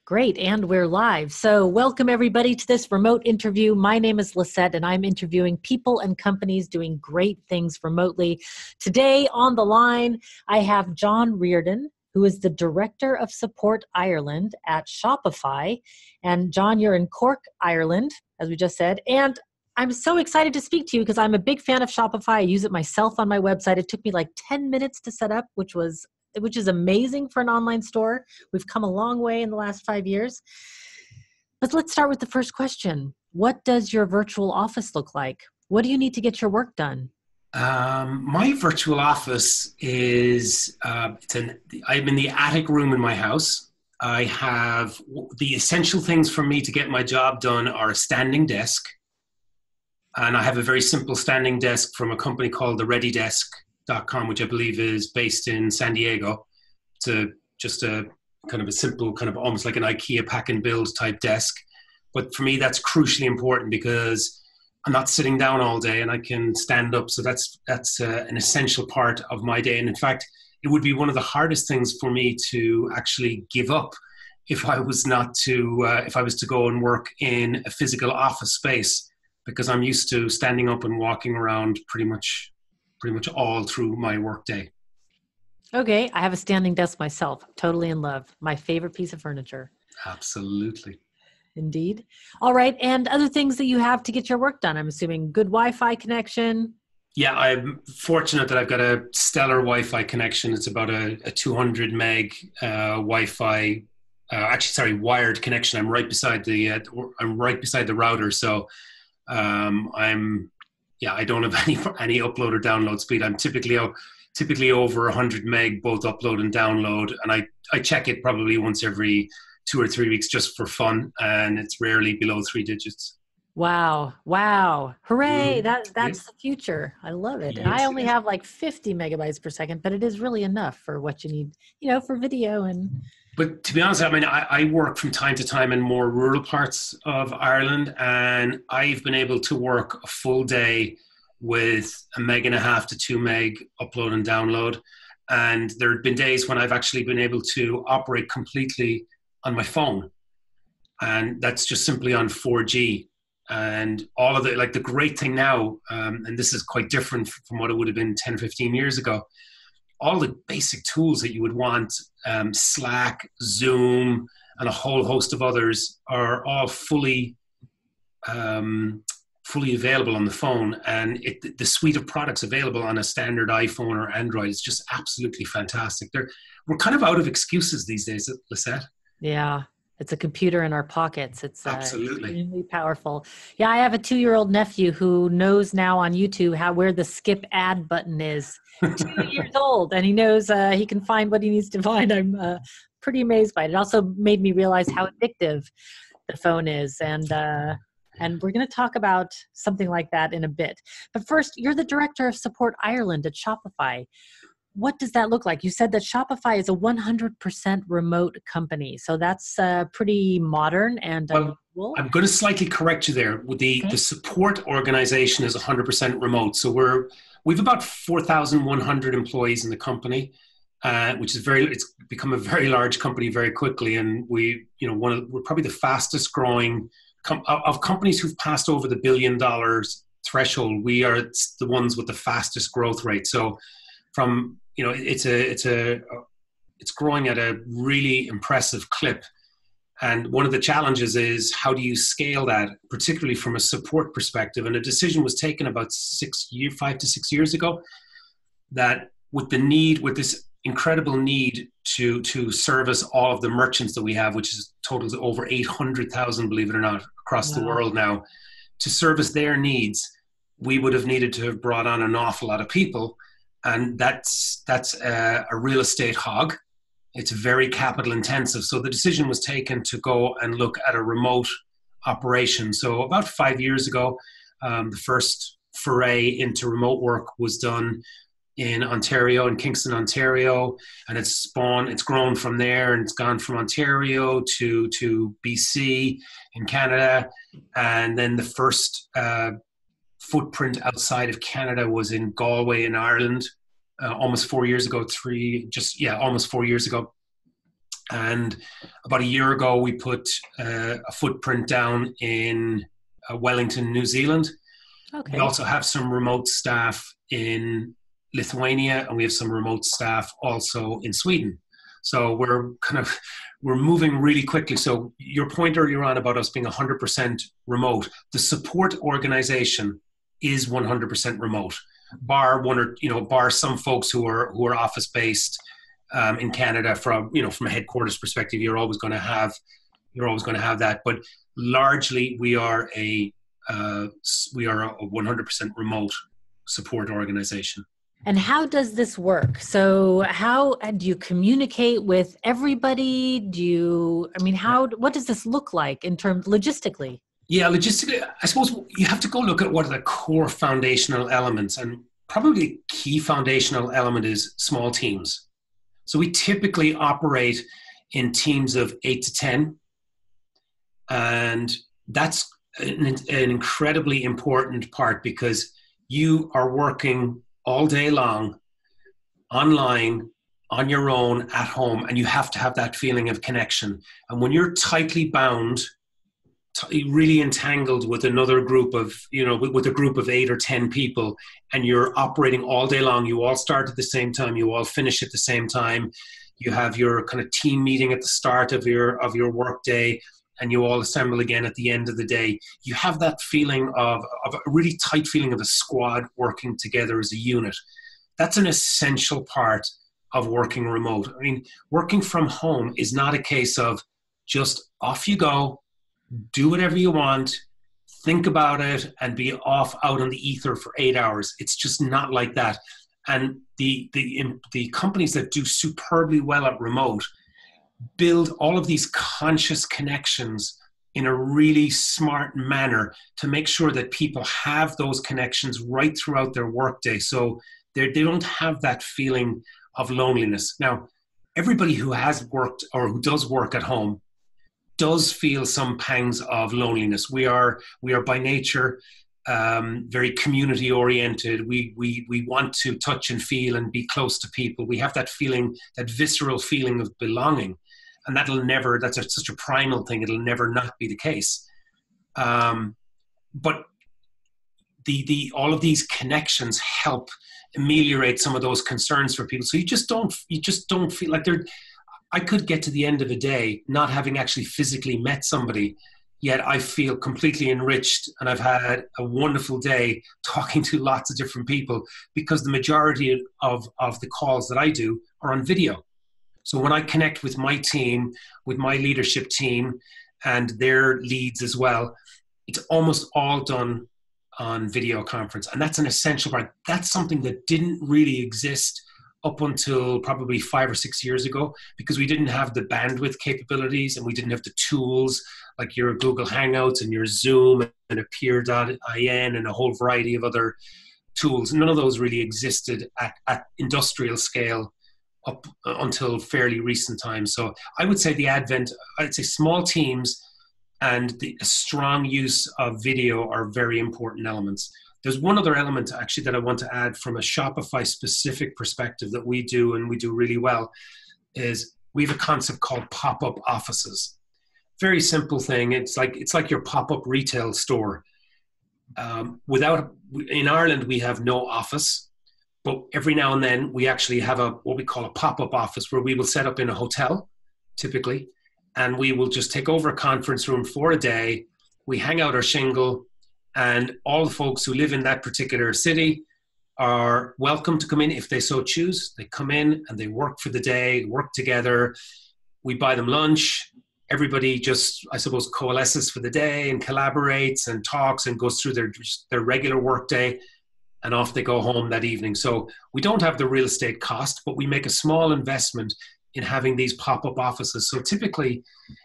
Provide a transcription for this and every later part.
Great, and we're live. So welcome everybody to this remote interview. My name is Lisette, and I'm interviewing people and companies doing great things remotely. Today on the line, I have John Riordan, who is the Director of Support Ireland at Shopify. And John, you're in Cork, Ireland, as we just said. And I'm so excited to speak to you because I'm a big fan of Shopify. I use it myself on my website. It took me like 10 minutes to set up, which is amazing for an online store. We've come a long way in the last 5 years. But let's start with the first question. What does your virtual office look like? What do you need to get your work done? My virtual office is, I'm in the attic room in my house. I have the essential things for me to get my job done are a standing desk. And I have a very simple standing desk from a company called the ReadyDesk.com, which I believe is based in San Diego. It's just a kind of a simple, kind of almost like an IKEA pack and build type desk. But for me, that's crucially important because I'm not sitting down all day and I can stand up. So that's an essential part of my day. And in fact, it would be one of the hardest things for me to actually give up if I was to go and work in a physical office space, because I'm used to standing up and walking around pretty much all through my workday. Okay, I have a standing desk myself. Totally in love. My favorite piece of furniture. Absolutely. Indeed. All right, and other things that you have to get your work done. I'm assuming good Wi-Fi connection. Yeah, I'm fortunate that I've got a stellar Wi-Fi connection. It's about a 200 meg Wi-Fi. Wired connection. I'm right beside the router. So I don't have any upload or download speed. I'm typically over 100 meg both upload and download, and I check it probably once every 2 or 3 weeks just for fun, and it's rarely below 3 digits. Wow. Hooray. That's the future. I love it. And I only have like 50 megabytes per second, but it is really enough for what you need, for video and... But to be honest, I mean, I work from time to time in more rural parts of Ireland, and I've been able to work a full day with 1.5 to 2 meg upload and download. And there have been days when I've actually been able to operate completely on my phone. And that's just simply on 4G. And all of the great thing now, and this is quite different from what it would have been 10, 15 years ago, all the basic tools that you would want, Slack, Zoom, and a whole host of others are all fully available on the phone. And the suite of products available on a standard iPhone or Android is just absolutely fantastic. We're kind of out of excuses these days, Lisette. Yeah. It's a computer in our pockets. It's absolutely extremely powerful. Yeah, I have a 2-year-old nephew who knows now on YouTube where the skip ad button is. 2 years old, and he knows he can find what he needs to find. I'm pretty amazed by it. It also made me realize how addictive the phone is, and we're going to talk about something like that in a bit. But first, you're the Director of Support Ireland at Shopify. What does that look like? You said that Shopify is a 100% remote company. So that's pretty modern and unusual. I'm going to slightly correct you there. The support organization is 100% remote. So we've about 4,100 employees in the company, which is it's become a very large company very quickly. And we're probably the fastest growing of companies who've passed over the $1 billion threshold. We are the ones with the fastest growth rate. So from it's growing at a really impressive clip. And one of the challenges is how do you scale that, particularly from a support perspective? And a decision was taken about 5 to 6 years ago that with this incredible need to service all of the merchants that we have, which is totals over 800,000, believe it or not, across the world now, to service their needs, we would have needed to have brought on an awful lot of people. And that's a real estate hog. It's very capital intensive. So the decision was taken to go and look at a remote operation. So about 5 years ago, the first foray into remote work was done in Ontario, in Kingston, Ontario, and it's grown from there, and it's gone from Ontario to BC in Canada, and then the first footprint outside of Canada was in Galway in Ireland, almost 4 years ago. Almost 4 years ago. And about a year ago, we put a footprint down in Wellington, New Zealand. Okay. We also have some remote staff in Lithuania, and we have some remote staff also in Sweden. So we're moving really quickly. So your point earlier on about us being 100% remote, the support organization is 100% remote, bar some folks who are office based in Canada. From a headquarters perspective, you're always going to have that. But largely, we are a 100% remote support organization. And how does this work? So how do you communicate with everybody? What does this look like in terms logistically? Yeah, logistically, I suppose you have to go look at what are the core foundational elements. And probably the key foundational element is small teams. So we typically operate in teams of 8 to 10. And that's an incredibly important part, because you are working all day long, online, on your own, at home, and you have to have that feeling of connection. And when you're tightly bound, really entangled with another group of, with a group of 8 or 10 people, and you're operating all day long, you all start at the same time, you all finish at the same time, you have your kind of team meeting at the start of your work day, and you all assemble again at the end of the day. You have that feeling of a really tight feeling of a squad working together as a unit. That's an essential part of working remote. I mean, working from home is not a case of just off you go, do whatever you want, think about it, and be off out on the ether for 8 hours. It's just not like that. And the companies that do superbly well at remote build all of these conscious connections in a really smart manner to make sure that people have those connections right throughout their workday. So they don't have that feeling of loneliness. Now, everybody who has worked or who does work at home does feel some pangs of loneliness. We are by nature very community oriented. We want to touch and feel and be close to people. We have that feeling, that visceral feeling of belonging. And that's such a primal thing, it'll never not be the case. But all of these connections help ameliorate some of those concerns for people. So you just don't feel like I could get to the end of a day not having actually physically met somebody, yet I feel completely enriched, and I've had a wonderful day talking to lots of different people, because the majority of the calls that I do are on video. So when I connect with my team, with my leadership team and their leads as well, it's almost all done on video conference. And that's an essential part. That's something that didn't really exist up until probably 5 or 6 years ago, because we didn't have the bandwidth capabilities and we didn't have the tools like your Google Hangouts and your Zoom and a peer.in and a whole variety of other tools. None of those really existed at industrial scale up until fairly recent times. So I would say small teams and the strong use of video are very important elements. There's one other element actually that I want to add from a Shopify specific perspective that we do, and we do really well, is we have a concept called pop-up offices. Very simple thing. It's like your pop-up retail store. In Ireland, we have no office. But every now and then, we actually have what we call a pop-up office, where we will set up in a hotel, typically, and we will just take over a conference room for a day. We hang out our shingle, and all the folks who live in that particular city are welcome to come in if they so choose. They come in and they work for the day, work together. We buy them lunch. Everybody just, I suppose, coalesces for the day and collaborates and talks and goes through their regular work day. And off they go home that evening. So we don't have the real estate cost, but we make a small investment in having these pop-up offices. So typically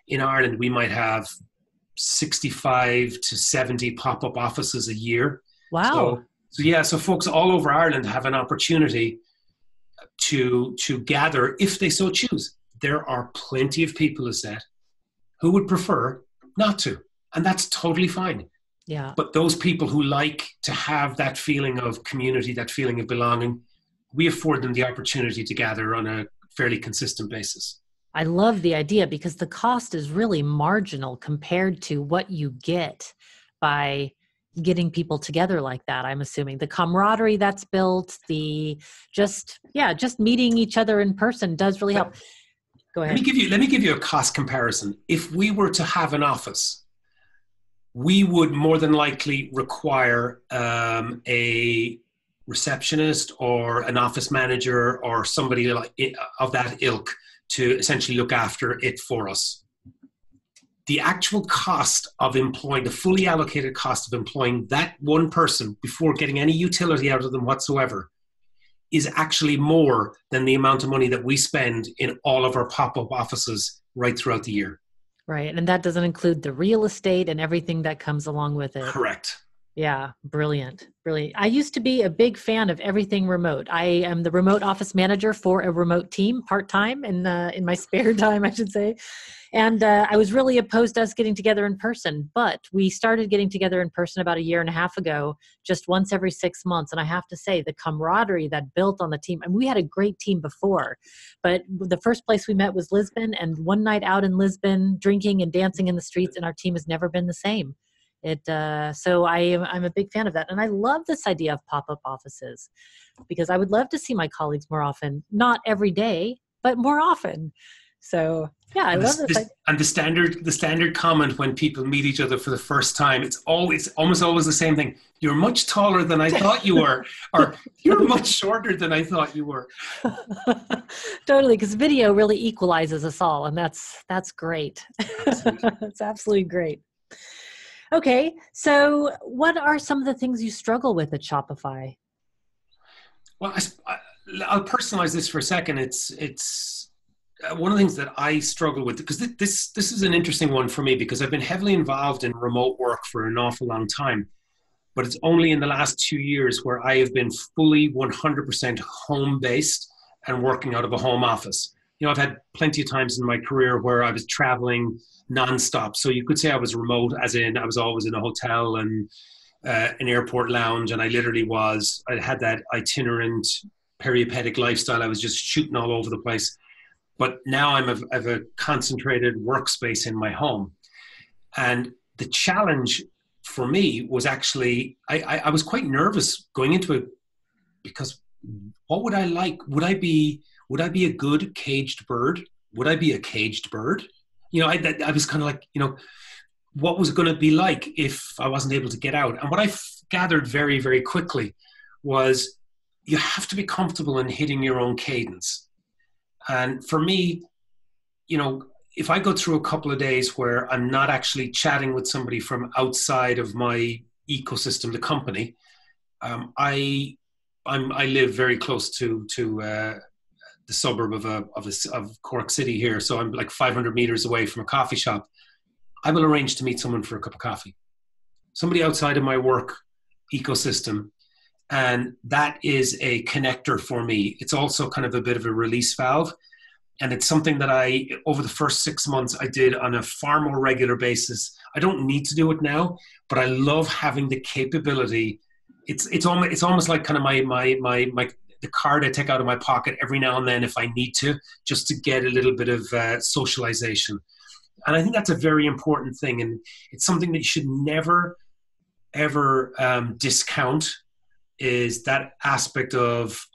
in Ireland, we might have 65 to 70 pop-up offices a year. Wow. So folks all over Ireland have an opportunity to gather if they so choose. There are plenty of people, as said, who would prefer not to. And that's totally fine. Yeah. But those people who like to have that feeling of community, that feeling of belonging, we afford them the opportunity to gather on a fairly consistent basis. I love the idea because the cost is really marginal compared to what you get by getting people together like that. I'm assuming the camaraderie that's built, just meeting each other in person does really help. Go ahead. Let me give you a cost comparison. If we were to have an office, we would more than likely require a receptionist or an office manager or somebody of that ilk to essentially look after it for us. The actual cost of employing, the fully allocated cost of employing that one person before getting any utility out of them whatsoever is actually more than the amount of money that we spend in all of our pop-up offices right throughout the year. Right. And that doesn't include the real estate and everything that comes along with it. Correct. Yeah. Brilliant. Brilliant. I used to be a big fan of everything remote. I am the remote office manager for a remote team part-time in my spare time, I should say. And I was really opposed to us getting together in person, but we started getting together in person about 1.5 years ago, just once every 6 months. And I have to say the camaraderie that built on the team, and we had a great team before, but the first place we met was Lisbon, and one night out in Lisbon, drinking and dancing in the streets, and our team has never been the same. So I'm a big fan of that. And I love this idea of pop-up offices because I would love to see my colleagues more often, not every day, but more often. So yeah, I love this. And the standard comment when people meet each other for the first time, it's almost always the same thing. You're much taller than I thought you were, or you're much shorter than I thought you were. Totally, because video really equalizes us all, and that's great. It's absolutely great. Okay, so what are some of the things you struggle with at Shopify? Well, I'll personalize this for a second. It's one of the things that I struggle with, because this is an interesting one for me, because I've been heavily involved in remote work for an awful long time, but it's only in the last 2 years where I have been fully 100% home-based and working out of a home office. You know, I've had plenty of times in my career where I was traveling nonstop. So you could say I was remote, as in I was always in a hotel and an airport lounge, and I had that itinerant peripatetic lifestyle. I was just shooting all over the place. But now I have a concentrated workspace in my home. And the challenge for me was actually, I was quite nervous going into it, because what would I like? Would I be a good caged bird? Would I be a caged bird? You know, I was kind of like, you know, what was it going to be like if I wasn't able to get out? And what I gathered very, very quickly was you have to be comfortable in hitting your own cadence. And for me, you know, if I go through a couple of days where I'm not actually chatting with somebody from outside of my ecosystem, the company, I live very close to the suburb of Cork City here, so I'm like 500 meters away from a coffee shop. I will arrange to meet someone for a cup of coffee, somebody outside of my work ecosystem. And that is a connector for me. It's also kind of a bit of a release valve. And it's something that over the first 6 months, I did on a far more regular basis. I don't need to do it now, but I love having the capability. It's almost like kind of the card I take out of my pocket every now and then if I need to, just to get a little bit of socialization. And I think that's a very important thing. And it's something that you should never, ever discount, is that aspect of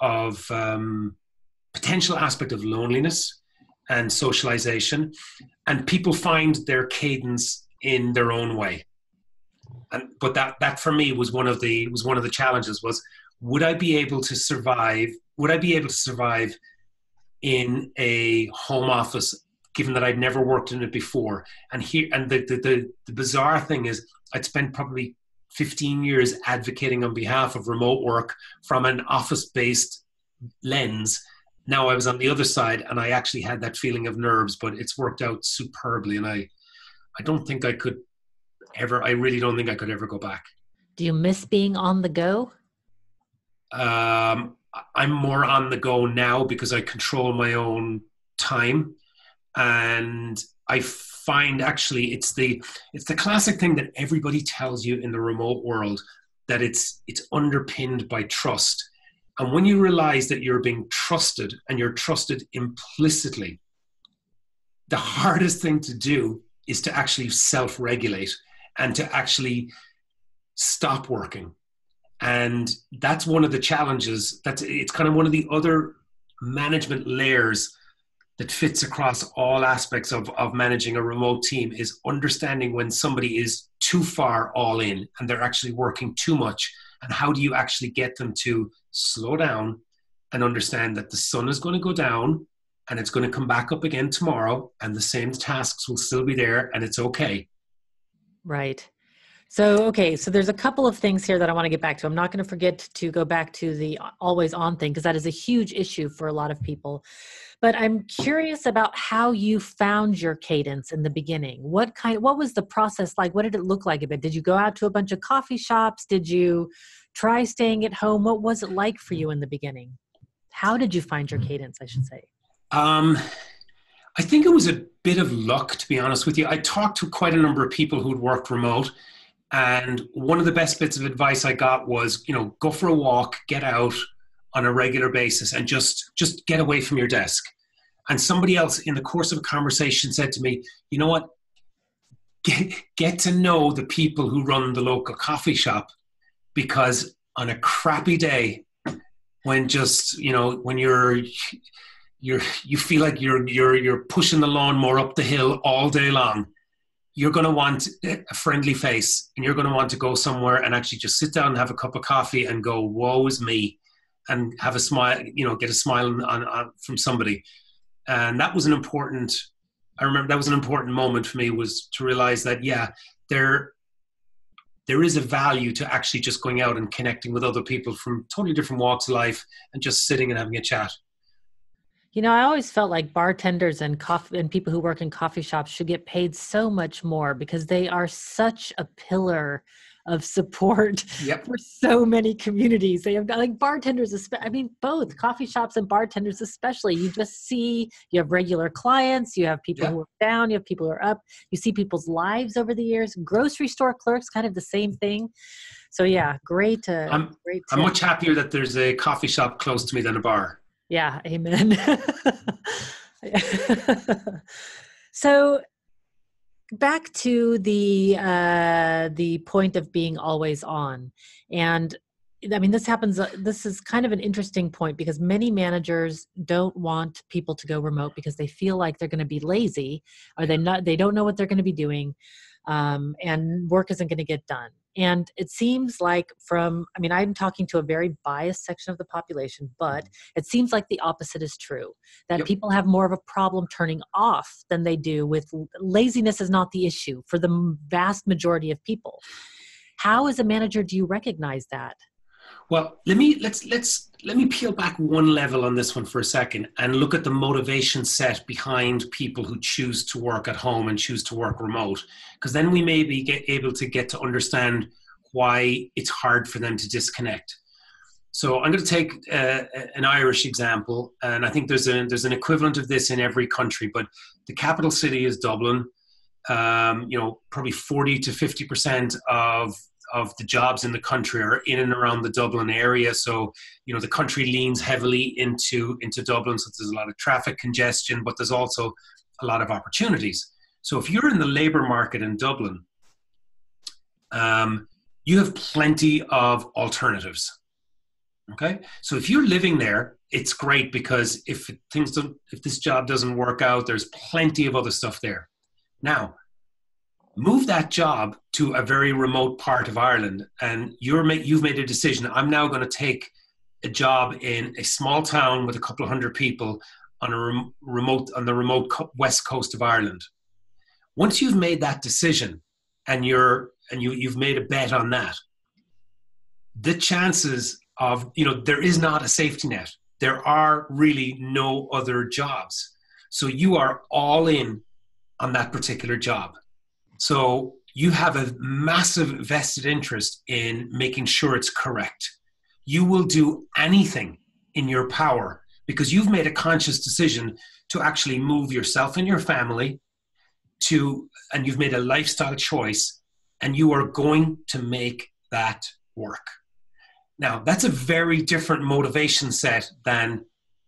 potential aspect of loneliness and socialization. And people find their cadence in their own way. But that for me was one of the challenges was, would I be able to survive in a home office, given that I'd never worked in it before? And the bizarre thing is, I'd spent probably 15 years advocating on behalf of remote work from an office-based lens. Now I was on the other side, and I actually had that feeling of nerves, but it's worked out superbly. And I don't think I could ever, I really don't think I could ever go back. Do you miss being on the go? I'm more on the go now because I control my own time. And I find actually it's the classic thing that everybody tells you in the remote world, that it's underpinned by trust. And when you realize that you're being trusted, and you're trusted implicitly, the hardest thing to do is to actually self-regulate and to actually stop working. And that's one of the challenges. It's kind of one of the other management layers that fits across all aspects of managing a remote team, is understanding when somebody is too far all in and they're actually working too much. And how do you actually get them to slow down and understand that the sun is going to go down and it's going to come back up again tomorrow, and the same tasks will still be there, and it's okay. Right. So, okay, so there's a couple of things here that I want to get back to. I'm not going to forget to go back to the always on thing, because that is a huge issue for a lot of people. But I'm curious about how you found your cadence in the beginning. What was the process like? What did it look like a bit? Did you go out to a bunch of coffee shops? Did you try staying at home? What was it like for you in the beginning? How did you find your cadence, I should say? I think it was a bit of luck, to be honest with you. I talked to quite a number of people who'd worked remote, and one of the best bits of advice I got was, go for a walk, get out on a regular basis, and just get away from your desk. And somebody else in the course of a conversation said to me, you know what, get to know the people who run the local coffee shop, because on a crappy day, when when you feel like you're pushing the lawnmower up the hill all day long, you're going to want a friendly face, and you're going to want to go somewhere and actually just sit down and have a cup of coffee and go, woe is me, and have a smile, get a smile on from somebody. And that was an important moment for me, was to realize that, there is a value to actually just going out and connecting with other people from totally different walks of life and just sitting and having a chat. I always felt like bartenders and people who work in coffee shops should get paid so much more, because they are such a pillar of support for so many communities. They have, like, bartenders, both coffee shops and bartenders especially. You just see, you have regular clients, you have people who are down, you have people who are up, you see people's lives over the years. Grocery store clerks, kind of the same thing. So great. I'm much happier that there's a coffee shop close to me than a bar. Yeah, amen. So back to the point of being always on. And this is kind of an interesting point, because many managers don't want people to go remote because they feel like they're going to be lazy, or they don't know what they're going to be doing, and work isn't going to get done. And it seems like I'm talking to a very biased section of the population, but it seems like the opposite is true, that people have more of a problem turning off than they do with laziness. Is not the issue for the vast majority of people. How, as a manager, do you recognize that? Well, let me peel back one level on this one for a second and look at the motivation set behind people who choose to work at home and choose to work remote, because then we may be able to get to understand why it's hard for them to disconnect. So I'm going to take an Irish example, and I think there's an equivalent of this in every country, but the capital city is Dublin. Probably 40 to 50% of the jobs in the country are in and around the Dublin area. So, the country leans heavily into Dublin. So there's a lot of traffic congestion, but there's also a lot of opportunities. So if you're in the labor market in Dublin, you have plenty of alternatives. Okay. So if you're living there, it's great, because if this job doesn't work out, there's plenty of other stuff there. Now, move that job to a very remote part of Ireland, and you've made a decision. I'm now going to take a job in a small town with a couple of hundred people on the remote west coast of Ireland. Once you've made that decision and you've made a bet on that, the chances of, there is not a safety net. There are really no other jobs. So you are all in on that particular job. So you have a massive vested interest in making sure it's correct. You will do anything in your power, because you've made a conscious decision to actually move yourself and your family and you've made a lifestyle choice, and you are going to make that work. Now, that's a very different motivation set than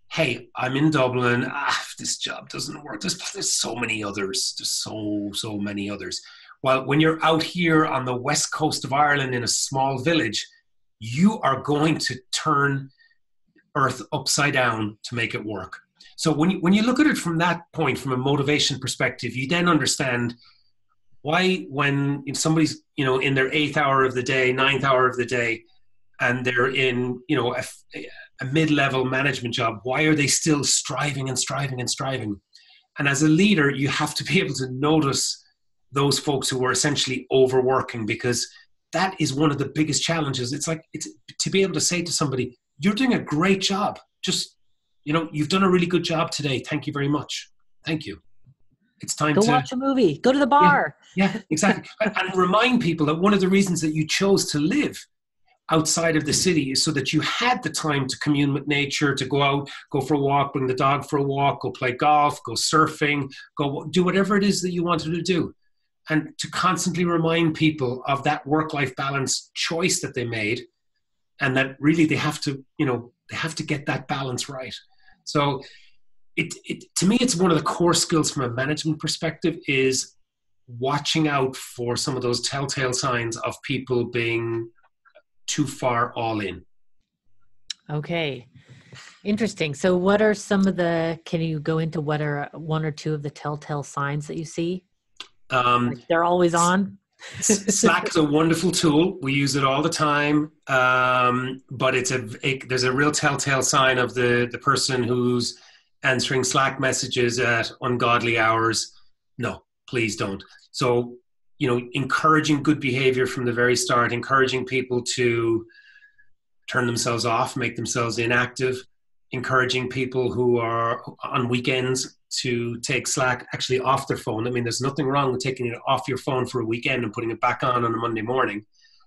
hey, I'm in Dublin. This job doesn't work. There's so many others. There's so many others. Well, when you're out here on the west coast of Ireland in a small village, you are going to turn earth upside down to make it work. So when you look at it from that point, from a motivation perspective, you then understand why when somebody's, in their 8th hour of the day, 9th hour of the day, and they're in, a mid-level management job, why are they still striving and striving and striving? And as a leader, you have to be able to notice those folks who are essentially overworking, because that is one of the biggest challenges. It's to be able to say to somebody, you're doing a great job. Just, you've done a really good job today. Thank you very much. Thank you. It's time to watch a movie, go to the bar. Yeah, exactly. And remind people that one of the reasons that you chose to live outside of the city is so that you had the time to commune with nature, to go out, go for a walk, bring the dog for a walk, go play golf, go surfing, go do whatever it is that you wanted to do. And to constantly remind people of that work-life balance choice that they made, and that really they have to get that balance right. So to me, it's one of the core skills from a management perspective is watching out for some of those telltale signs of people being too far all in. Okay. Interesting. So what are can you go into what are one or two of the telltale signs that you see? They're always on. Slack is a wonderful tool. We use it all the time. But there's a real telltale sign of the person who's answering Slack messages at ungodly hours. No, please don't. So, encouraging good behavior from the very start, encouraging people to turn themselves off, make themselves inactive, encouraging people who are on weekends to take Slack actually off their phone. I mean, there's nothing wrong with taking it off your phone for a weekend and putting it back on a Monday morning.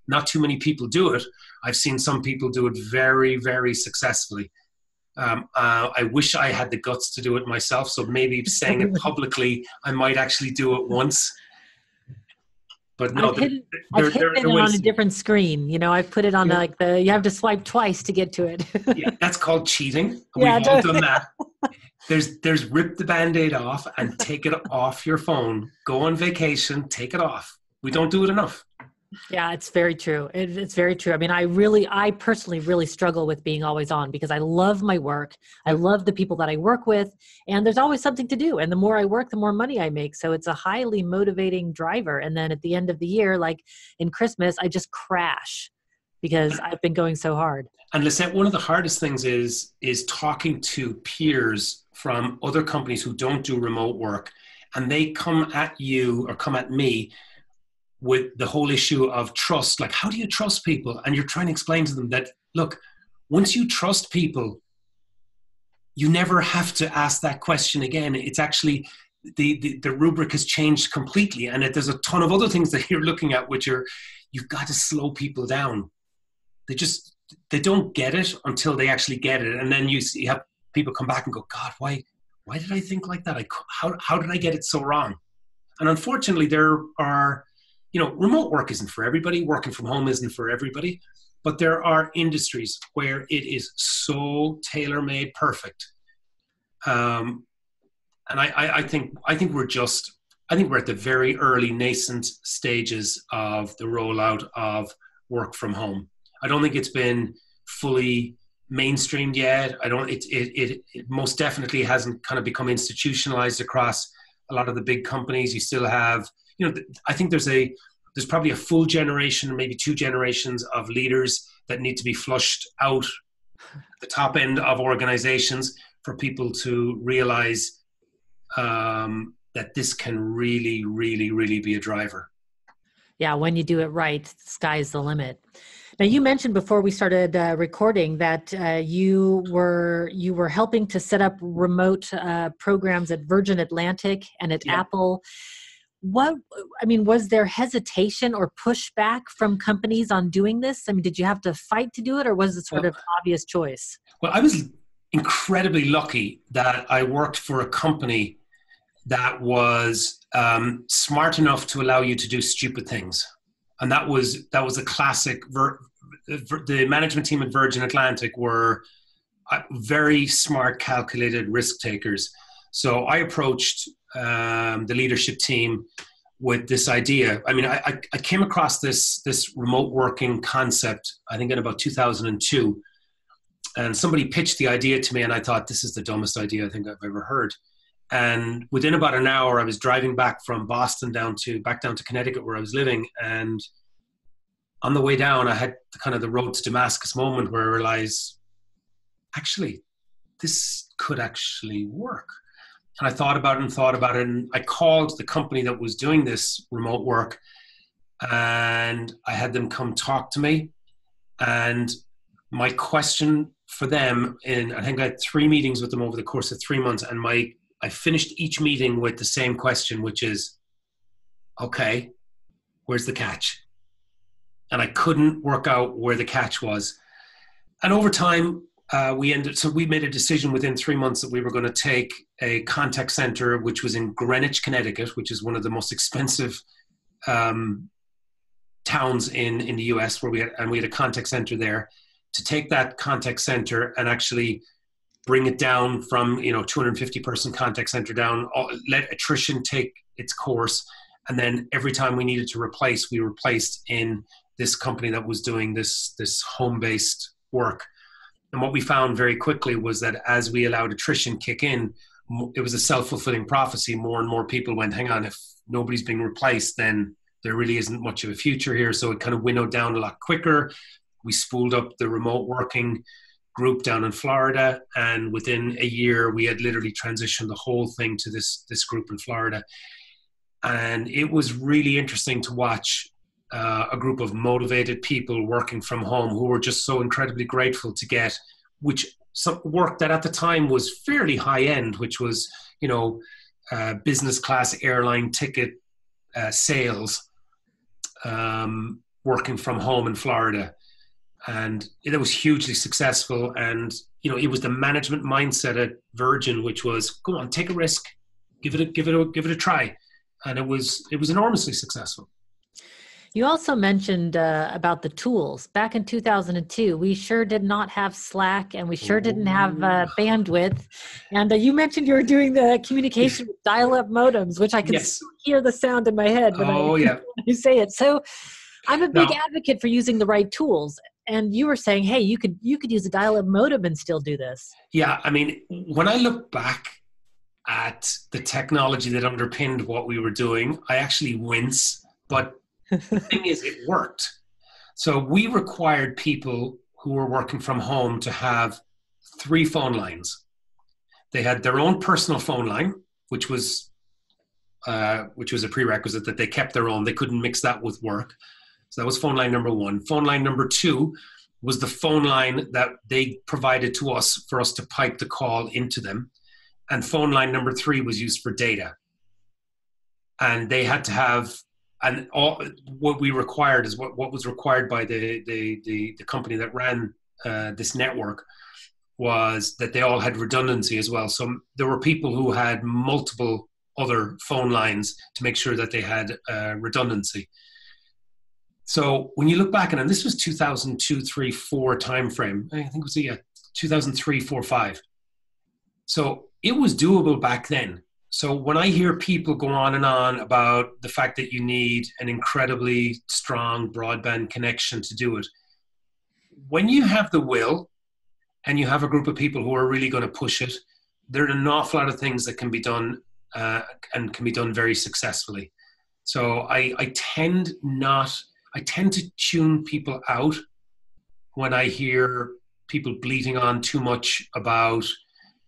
Not too many people do it. I've seen some people do it very, very successfully. I wish I had the guts to do it myself. So maybe saying it publicly, I might actually do it once. But no, I've hidden it on a different screen. I've put it on you have to swipe twice to get to it. Yeah, that's called cheating. We've all done that. There's rip the Band-Aid off and take it off your phone. Go on vacation, take it off. We don't do it enough. Yeah, it's very true. It's very true. I mean, I personally really struggle with being always on because I love my work. I love the people that I work with, and there's always something to do. And the more I work, the more money I make. So it's a highly motivating driver. And then at the end of the year, like in Christmas, I just crash because I've been going so hard. And Lisette, one of the hardest things is talking to peers from other companies who don't do remote work, and they come at you or come at me with the whole issue of trust. Like, how do you trust people? And you're trying to explain to them that, look, once you trust people, you never have to ask that question again. It's actually, the rubric has changed completely. And there's a ton of other things that you're looking at, which are, you've got to slow people down. They don't get it until they actually get it. And then you have people come back and go, God, why did I think like that? How did I get it so wrong? And unfortunately, there are, remote work isn't for everybody. Working from home isn't for everybody. But there are industries where it is so tailor-made perfect. And I think we're at the very early nascent stages of the rollout of work from home. I don't think it's been fully mainstreamed yet. It most definitely hasn't kind of become institutionalized across a lot of the big companies. You still have, I think there's probably a full generation, maybe 2 generations of leaders that need to be flushed out the top end of organizations for people to realize that this can really, really, really be a driver. Yeah, when you do it right, the sky's the limit. Now, you mentioned before we started recording that you were helping to set up remote programs at Virgin Atlantic and at Apple. Was there hesitation or pushback from companies on doing this? I mean, did you have to fight to do it, or was it sort of an obvious choice? Well, I was incredibly lucky that I worked for a company that was smart enough to allow you to do stupid things. And that was a classic. The management team at Virgin Atlantic were, very smart, calculated risk takers. So I approached the leadership team with this idea. I mean, I came across this remote working concept, I think in about 2002. And somebody pitched the idea to me, and I thought, this is the dumbest idea I think I've ever heard. And within about an hour, I was driving back from Boston back down to Connecticut, where I was living. And on the way down, I had kind of the road to Damascus moment where I realized, actually, this could actually work. And I thought about it, and I called the company that was doing this remote work, and I had them come talk to me. And my question for them, I think I had 3 meetings with them over the course of 3 months, and I finished each meeting with the same question, which is, okay, where's the catch? And I couldn't work out where the catch was. And over time, we made a decision within 3 months that we were going to take a contact center, which was in Greenwich, Connecticut, which is one of the most expensive towns in the US, we had a contact center there, to take that contact center and actually bring it down from 250 person contact center down, let attrition take its course, and then every time we needed to replace, we replaced in this company that was doing this home-based work. And what we found very quickly was that as we allowed attrition kick in, it was a self-fulfilling prophecy. More and more people went, hang on, if nobody's being replaced, then there really isn't much of a future here. So it kind of winnowed down a lot quicker. We spooled up the remote working group down in Florida, and within a year, we had literally transitioned the whole thing to this group in Florida. And it was really interesting to watch a group of motivated people working from home who were just so incredibly grateful to get some work that at the time was fairly high end, which was, business class airline ticket sales, working from home in Florida. And it was hugely successful. And, it was the management mindset at Virgin, which was, go on, take a risk, give it a try. And it was enormously successful. You also mentioned about the tools. Back in 2002, we sure did not have Slack, and we sure didn't have bandwidth. And you mentioned you were doing the communication with dial-up modems, which I can still hear the sound in my head when you say it. So I'm a big advocate for using the right tools. And you were saying, hey, you could use a dial-up modem and still do this. Yeah, I mean, when I look back at the technology that underpinned what we were doing, I actually wince. But the thing is, it worked. So we required people who were working from home to have 3 phone lines. They had their own personal phone line, which was a prerequisite that they kept their own. They couldn't mix that with work. So that was phone line number 1. Phone line number 2 was the phone line that they provided to us for us to pipe the call into them. And phone line number 3 was used for data. And they had to have, and all what we required is what was required by the company that ran this network was that they all had redundancy as well. So there were people who had multiple other phone lines to make sure that they had redundancy. So when you look back, and this was 2002, 3, 4 timeframe, I think it was 2003, 4, 5. So it was doable back then. So when I hear people go on and on about the fact that you need an incredibly strong broadband connection to do it, when you have the will and you have a group of people who are really going to push it, there are an awful lot of things that can be done and can be done very successfully. So I tend to tune people out when I hear people bleating on too much about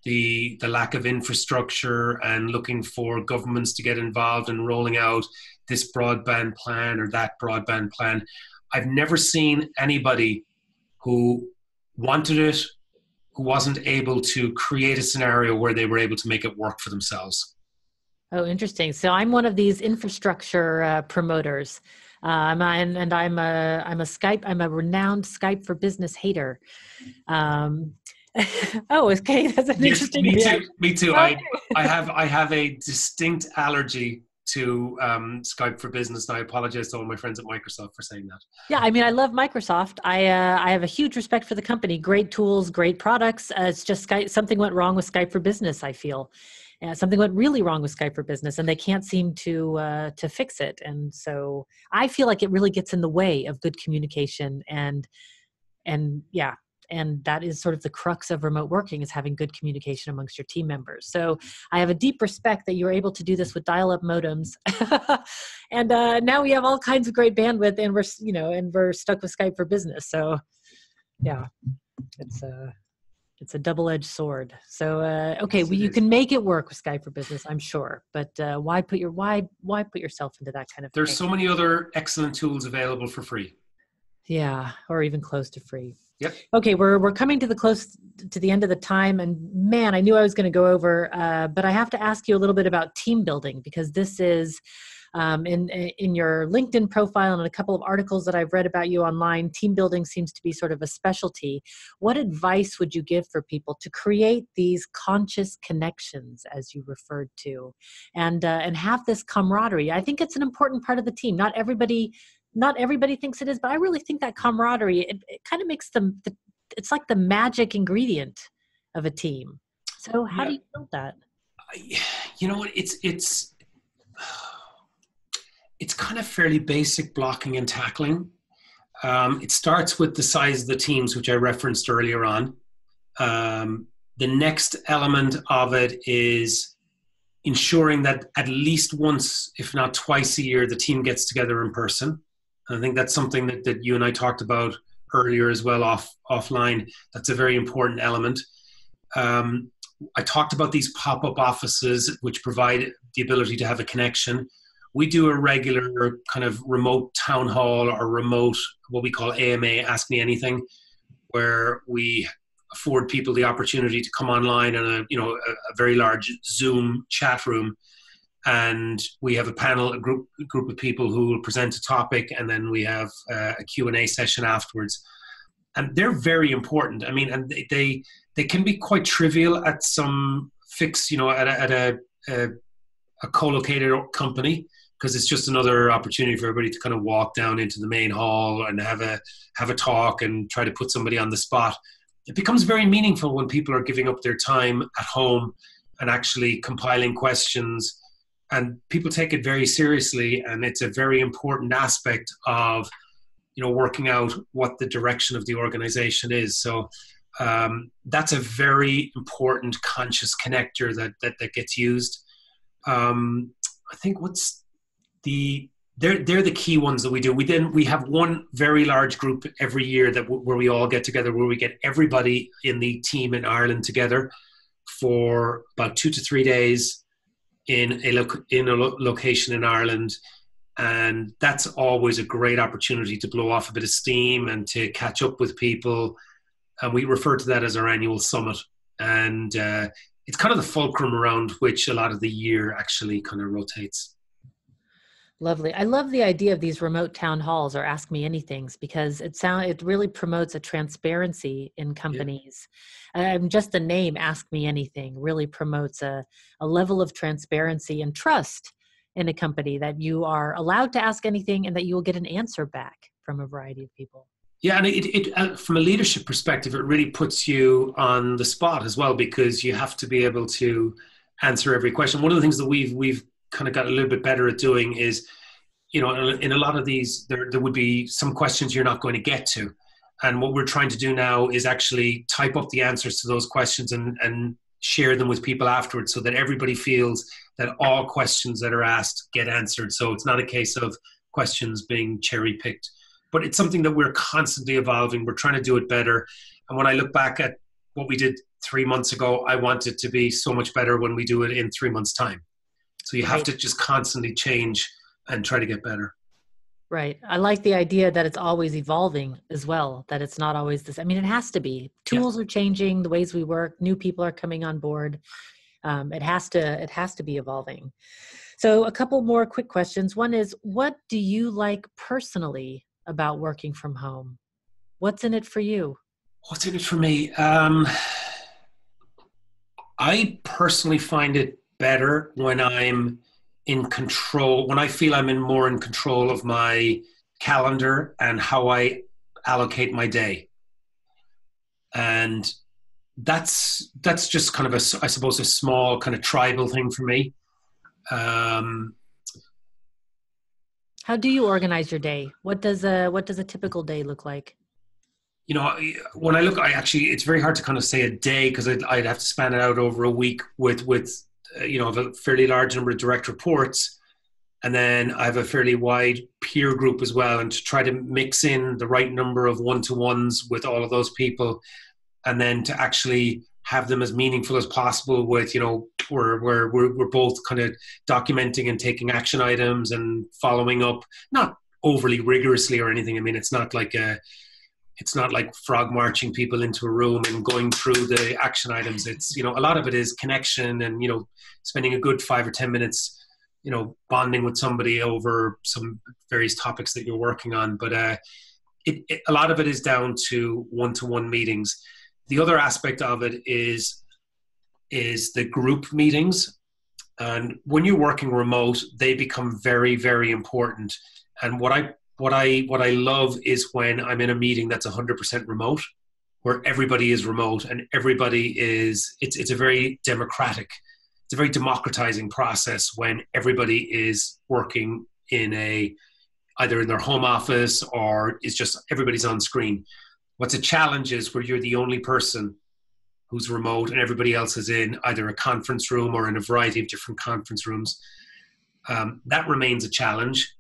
the lack of infrastructure and looking for governments to get involved in rolling out this broadband plan or that broadband plan. I've never seen anybody who wanted it, who wasn't able to create a scenario where they were able to make it work for themselves. Oh, interesting. So I'm one of these infrastructure promoters. I'm a renowned Skype for Business hater. Oh, okay. That's an interesting. Me too. I have a distinct allergy to Skype for Business. And I apologize to all my friends at Microsoft for saying that. Yeah, I mean, I love Microsoft. I have a huge respect for the company. Great tools, great products. It's just Skype, something went wrong with Skype for Business, I feel. Something went really wrong with Skype for Business, and they can't seem to fix it. And so I feel like it really gets in the way of good communication. And yeah, and that is sort of the crux of remote working, is having good communication amongst your team members. So I have a deep respect that you're able to do this with dial-up modems. And now we have all kinds of great bandwidth, and we're stuck with Skype for Business. So yeah, it's a double-edged sword. So okay, Yes, well, you can make it work with Skype for Business, I'm sure. But why put yourself into that kind of There's pain? so many other excellent tools available for free. Yeah, or even close to free. Yep. Okay, we're coming to the end of the time, and man, I knew I was going to go over, but I have to ask you a little bit about team building, because this is in your LinkedIn profile and a couple of articles that I've read about you online. Team building seems to be sort of a specialty. What advice would you give for people to create these conscious connections, as you referred to, and have this camaraderie? I think it's an important part of the team. Not everybody thinks it is, but I really think that camaraderie, it kind of makes it's like the magic ingredient of a team. So how do you build that? You know what, it's kind of fairly basic blocking and tackling. It starts with the size of the teams, which I referenced earlier on. The next element of it is ensuring that at least once, if not twice a year, the team gets together in person. I think that's something that you and I talked about earlier as well offline. That's a very important element. I talked about these pop-up offices, which provide the ability to have a connection. We do a regular kind of remote town hall or remote, what we call AMA, Ask Me Anything, where we afford people the opportunity to come online in a very large Zoom chat room. And we have a panel, a group of people who will present a topic, and then we have a Q&A session afterwards. And they're very important. I mean, and they can be quite trivial at some fix, at a co-located company, because it's just another opportunity for everybody to kind of walk down into the main hall and have a talk and try to put somebody on the spot. It becomes very meaningful when people are giving up their time at home and actually compiling questions. And people take it very seriously, and it's a very important aspect of, working out what the direction of the organization is. So that's a very important conscious connector that gets used. I think they're the key ones that we do. We have one very large group every year where we all get together, where we get everybody in the team in Ireland together for about 2 to 3 days in a location in Ireland. And that's always a great opportunity to blow off a bit of steam and to catch up with people. And we refer to that as our annual summit. And it's kind of the fulcrum around which a lot of the year actually kind of rotates. Lovely. I love the idea of these remote town halls or Ask Me Anythings, because it really promotes a transparency in companies. Just the name Ask Me Anything really promotes a level of transparency and trust in a company, that you are allowed to ask anything and that you will get an answer back from a variety of people. Yeah, and it from a leadership perspective, it really puts you on the spot as well, because you have to be able to answer every question. One of the things that we've kind of got a little bit better at doing is, in a lot of these, there would be some questions you're not going to get to. And what we're trying to do now is actually type up the answers to those questions and share them with people afterwards, so that everybody feels that all questions that are asked get answered. So it's not a case of questions being cherry picked, but it's something that we're constantly evolving. We're trying to do it better. And when I look back at what we did 3 months ago, I want it to be so much better when we do it in 3 months' time. So you have to just constantly change and try to get better. Right. I like the idea that it's always evolving as well, that it's not always this. I mean, it has to be. Tools are changing, the ways we work, new people are coming on board. It has to be evolving. So a couple more quick questions. One is, what do you like personally about working from home? What's in it for you? What's in it for me? I personally find it better when I'm in control, when I feel I'm more in control of my calendar and how I allocate my day. And that's just kind of I suppose a small kind of tribal thing for me. How do you organize your day? What does a typical day look like? You know, when I look, it's very hard to kind of say a day, because I'd have to span it out over a week with you know, I have a fairly large number of direct reports, and then I have a fairly wide peer group as well, and to try to mix in the right number of one-to-ones with all of those people, and then to actually have them as meaningful as possible with, you know, we're both kind of documenting and taking action items and following up, not overly rigorously or anything. I mean, it's not like frog marching people into a room and going through the action items. It's, you know, a lot of it is connection and, you know, spending a good 5 or 10 minutes, you know, bonding with somebody over some various topics that you're working on. But a lot of it is down to one-to-one meetings. The other aspect of it is the group meetings. And when you're working remote, they become very, very important. And what I love is when I'm in a meeting that's 100% remote, where everybody is remote and everybody is, it's a very democratizing process when everybody is working either in their home office or it's just everybody's on screen. What's a challenge is where you're the only person who's remote and everybody else is in either a conference room or in a variety of different conference rooms. That remains a challenge.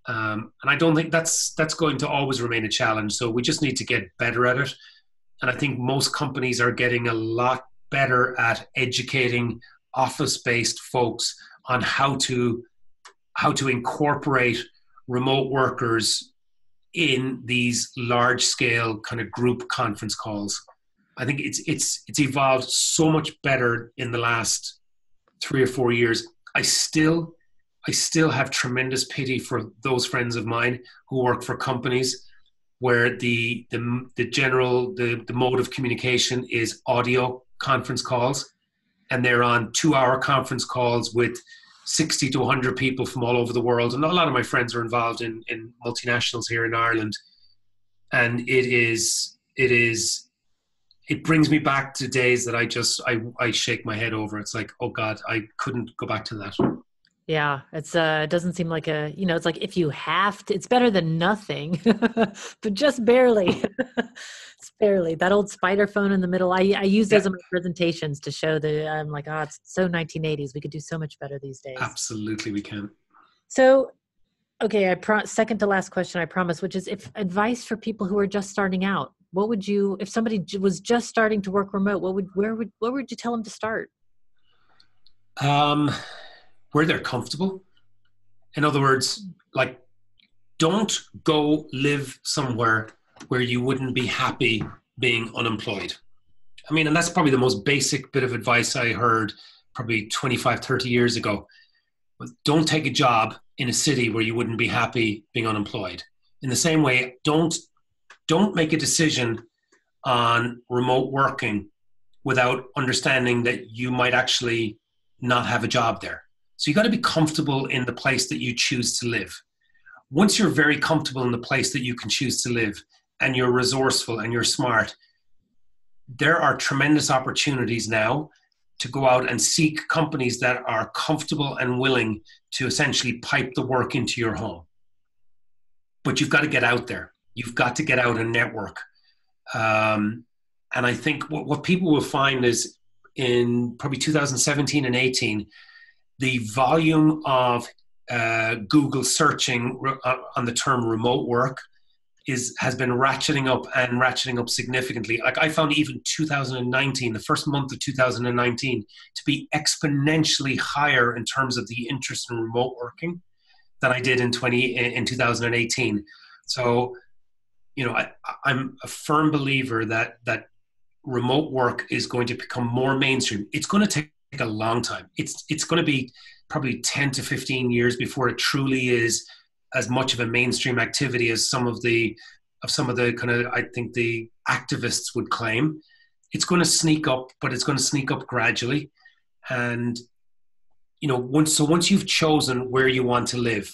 And I don't think that's going to always remain a challenge. So we just need to get better at it. And I think most companies are getting a lot better at educating office-based folks on how to incorporate remote workers in these large-scale kind of group conference calls. I think it's evolved so much better in the last 3 or 4 years. I still have tremendous pity for those friends of mine who work for companies where the mode of communication is audio conference calls, and they're on 2-hour conference calls with 60 to 100 people from all over the world. And a lot of my friends are involved in multinationals here in Ireland. And it brings me back to days that I shake my head over. It's like, oh God, I couldn't go back to that. Yeah, it doesn't seem like it's like if you have to, it's better than nothing, but just barely. It's barely. That old spider phone in the middle, I use those in my presentations to show that I'm like, it's so 1980s. We could do so much better these days. Absolutely, we can. So, okay, second to last question, I promise, which is if advice for people who are just starting out. What would you, if somebody was just starting to work remote, what would you tell them to start? Where they're comfortable. In other words, like, don't go live somewhere where you wouldn't be happy being unemployed. I mean, and that's probably the most basic bit of advice I heard probably 25, 30 years ago. But don't take a job in a city where you wouldn't be happy being unemployed. In the same way, don't make a decision on remote working without understanding that you might actually not have a job there. So you got to be comfortable in the place that you choose to live. Once you're very comfortable in the place that you can choose to live and you're resourceful and you're smart, there are tremendous opportunities now to go out and seek companies that are comfortable and willing to essentially pipe the work into your home. But you've got to get out there. You've got to get out and network. And I think what people will find is in probably 2017 and 18, the volume of Google searching on the term remote work has been ratcheting up significantly. Like I found even 2019, the first month of 2019, to be exponentially higher in terms of the interest in remote working than I did in 2018. So, I'm a firm believer that remote work is going to become more mainstream. It's going to take a long time. It's going to be probably 10 to 15 years before it truly is as much of a mainstream activity as some of the kind of, I think, the activists would claim. It's going to sneak up, but it's going to sneak up gradually. And once you've chosen where you want to live,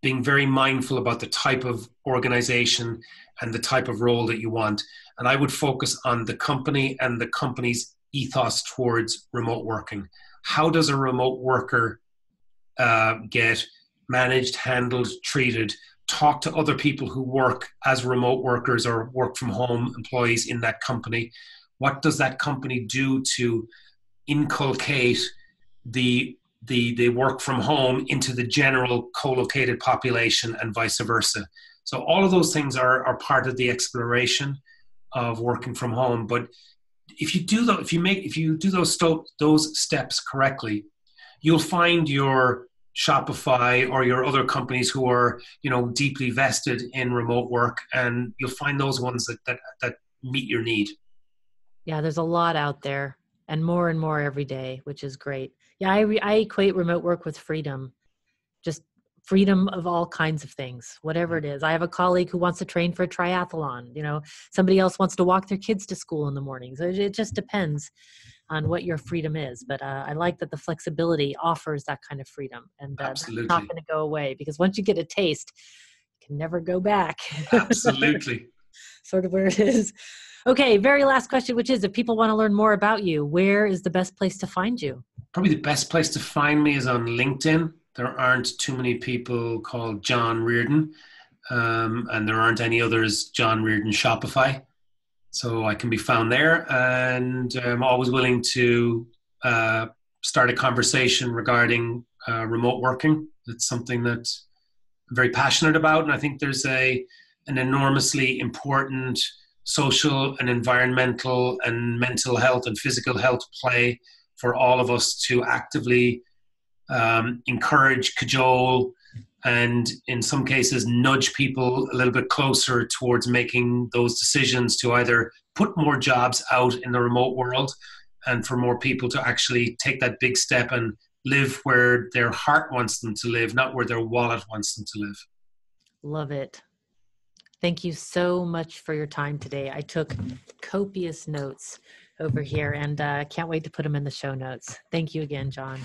being very mindful about the type of organization and the type of role that you want. And I would focus on the company and the company's ethos towards remote working. How does a remote worker get managed, handled, treated? Talk to other people who work as remote workers or work from home employees in that company. What does that company do to inculcate the work from home into the general co-located population and vice versa? So all of those things are part of the exploration of working from home. But if you do those steps correctly, you'll find your Shopify or your other companies who are, deeply vested in remote work, and you'll find those ones that meet your need. Yeah, there's a lot out there, and more every day, which is great. Yeah, I equate remote work with freedom, just freedom of all kinds of things, whatever it is. I have a colleague who wants to train for a triathlon. Somebody else wants to walk their kids to school in the morning. So it just depends on what your freedom is. But I like that the flexibility offers that kind of freedom, and that's not going to go away, because once you get a taste, you can never go back. Absolutely. Sort of where it is. Okay, very last question, which is, if people want to learn more about you, where is the best place to find you? Probably the best place to find me is on LinkedIn. There aren't too many people called John Riordan, and there aren't any others John Riordan Shopify. So I can be found there, and I'm always willing to start a conversation regarding remote working. It's something that I'm very passionate about, and I think there's an enormously important social and environmental and mental health and physical health play for all of us to actively encourage, cajole, and in some cases nudge people a little bit closer towards making those decisions to either put more jobs out in the remote world, and for more people to actually take that big step and live where their heart wants them to live, not where their wallet wants them to live. Love it. Thank you so much for your time today. I took copious notes over here, and can't wait to put them in the show notes. Thank you again, John.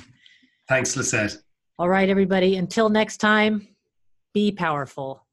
Thanks, Lisette. All right, everybody. Until next time, be powerful.